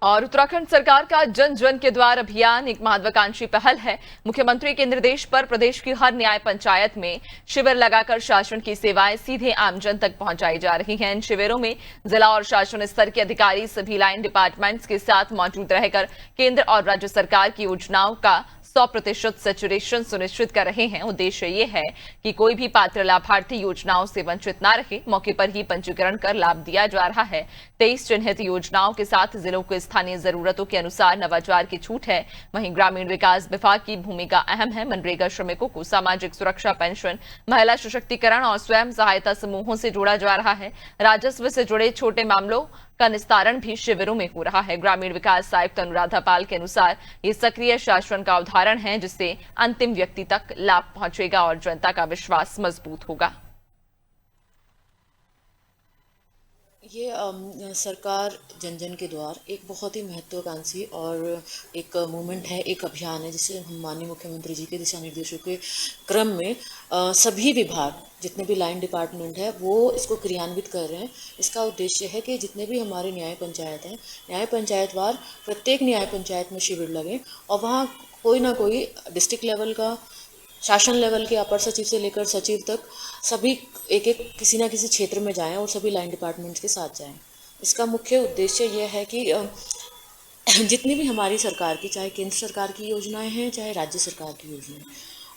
और उत्तराखंड सरकार का जन जन के द्वार अभियान एक महत्वाकांक्षी पहल है। मुख्यमंत्री के निर्देश पर प्रदेश की हर न्याय पंचायत में शिविर लगाकर शासन की सेवाएं सीधे आमजन तक पहुंचाई जा रही हैं। इन शिविरों में जिला और शासन स्तर के अधिकारी सभी लाइन डिपार्टमेंट्स के साथ मौजूद रहकर केंद्र और राज्य सरकार की योजनाओं का 100% सैचुरेशन सुनिश्चित कर रहे हैं। उद्देश्य ये है कि कोई भी पात्र लाभार्थी योजनाओं से वंचित न रहे। मौके पर ही पंजीकरण कर लाभ दिया जा रहा है। 23 चिन्हित योजनाओं के साथ जिलों को स्थानीय जरूरतों के अनुसार नवाचार की छूट है। वहीं ग्रामीण विकास विभाग की भूमिका अहम है। मनरेगा श्रमिकों को सामाजिक सुरक्षा पेंशन, महिला सशक्तिकरण और स्वयं सहायता समूहों से जोड़ा जा रहा है। राजस्व से जुड़े छोटे मामलों का निस्तारण भी शिविरों में हो रहा है। ग्रामीण विकास आयुक्त अनुराधा पाल के अनुसार ये सक्रिय शासन का उदाहरण है, जिससे अंतिम व्यक्ति तक लाभ पहुंचेगा और जनता का विश्वास मजबूत होगा। ये सरकार जन जन के द्वार एक बहुत ही महत्वाकांक्षी और एक मूवमेंट है, एक अभियान है, जिसे हम माननीय मुख्यमंत्री जी के दिशा निर्देशों के क्रम में सभी विभाग जितने भी लाइन डिपार्टमेंट है वो इसको क्रियान्वित कर रहे हैं। इसका उद्देश्य है कि जितने भी हमारे न्याय पंचायत हैं, न्याय पंचायतवार प्रत्येक न्याय पंचायत में शिविर लगे और वहाँ कोई ना कोई डिस्ट्रिक्ट लेवल का, शासन लेवल के अपर सचिव से लेकर सचिव तक सभी एक एक किसी ना किसी क्षेत्र में जाएं और सभी लाइन डिपार्टमेंट्स के साथ जाएं। इसका मुख्य उद्देश्य यह है कि जितनी भी हमारी सरकार की, चाहे केंद्र सरकार की योजनाएं हैं, चाहे राज्य सरकार की योजनाएं,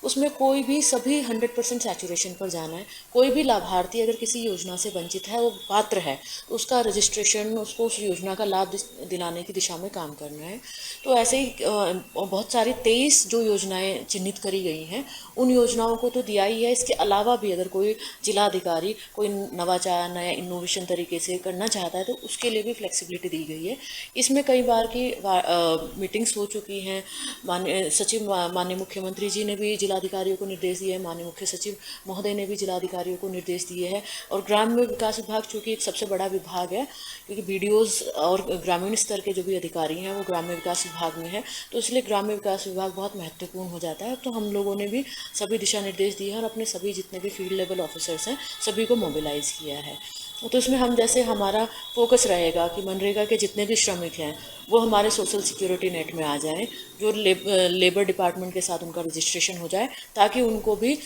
उसमें कोई भी सभी 100% सैचुरेशन पर जाना है। कोई भी लाभार्थी अगर किसी योजना से वंचित है, वो पात्र है, तो उसका रजिस्ट्रेशन, उसको उस योजना का लाभ दिलाने की दिशा में काम करना है। तो ऐसे ही बहुत सारी 23 जो योजनाएं चिन्हित करी गई हैं, उन योजनाओं को तो दिया ही है। इसके अलावा भी अगर कोई जिलाधिकारी कोई नवाचार, नया इनोवेशन तरीके से करना चाहता है, तो उसके लिए भी फ्लेक्सिबिलिटी दी गई है। इसमें कई बार की मीटिंग्स हो चुकी हैं। माननीय मुख्यमंत्री जी ने भी जिलाधिकारियों को निर्देश दिए हैं, माननीय मुख्य सचिव महोदय ने भी जिलाधिकारियों को निर्देश दिए हैं। और ग्राम्य विकास विभाग चूँकि एक सबसे बड़ा विभाग है, क्योंकि बीडीओज और ग्रामीण स्तर के जो भी अधिकारी हैं वो ग्राम्य विकास विभाग में है, तो इसलिए ग्राम्य विकास विभाग बहुत महत्वपूर्ण हो जाता है। तो हम लोगों ने भी सभी दिशा निर्देश दिए हैं और अपने सभी जितने भी फील्ड लेवल ऑफिसर्स हैं सभी को मोबिलाइज किया है। तो इसमें हम जैसे हमारा फोकस रहेगा कि मनरेगा के जितने भी श्रमिक हैं वो हमारे सोशल सिक्योरिटी नेट में आ जाएं, जो लेबर डिपार्टमेंट के साथ उनका रजिस्ट्रेशन हो जाए, ताकि उनको भी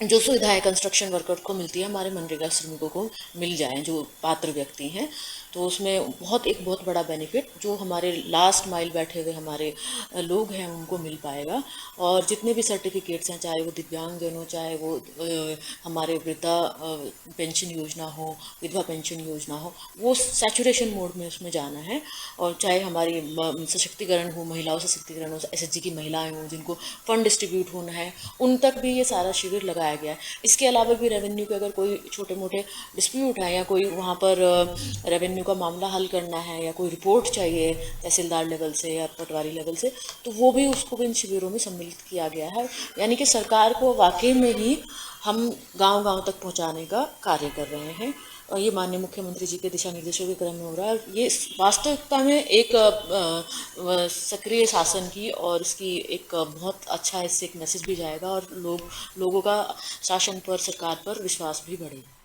जो सुविधाएं कंस्ट्रक्शन वर्कर को मिलती है हमारे मनरेगा श्रमिकों को मिल जाएं, जो पात्र व्यक्ति हैं। तो उसमें एक बहुत बड़ा बेनिफिट जो हमारे लास्ट माइल बैठे हुए हमारे लोग हैं उनको मिल पाएगा। और जितने भी सर्टिफिकेट्स हैं, चाहे वो दिव्यांगजनों, चाहे वो हमारे वृद्धा पेंशन योजना हो, विधवा पेंशन योजना हो, वो सैचुरेशन मोड में उसमें जाना है। और चाहे हमारी सशक्तिकरण हो, महिलाओं सशक्तिकरण हो, एसएचजी की महिलाएं हों जिनको फंड डिस्ट्रीब्यूट होना है, उन तक भी ये सारा शिविर लगाया गया है। इसके अलावा भी रेवेन्यू के अगर कोई छोटे मोटे डिस्प्यूट है या कोई वहाँ पर रेवेन्यू का मामला हल करना है या कोई रिपोर्ट चाहिए तहसीलदार लेवल से या पटवारी लेवल से, तो वो भी उसको भी इन शिविरों में सम्मिलित किया गया है। यानी कि सरकार को वाकई में ही हम गांव-गांव तक पहुंचाने का कार्य कर रहे हैं और ये माननीय मुख्यमंत्री जी के दिशा निर्देशों के क्रम में हो रहा है। ये वास्तविकता में एक सक्रिय शासन की और इसकी एक बहुत अच्छा इससे एक मैसेज भी जाएगा और लोगों का शासन पर, सरकार पर विश्वास भी बढ़ेगा।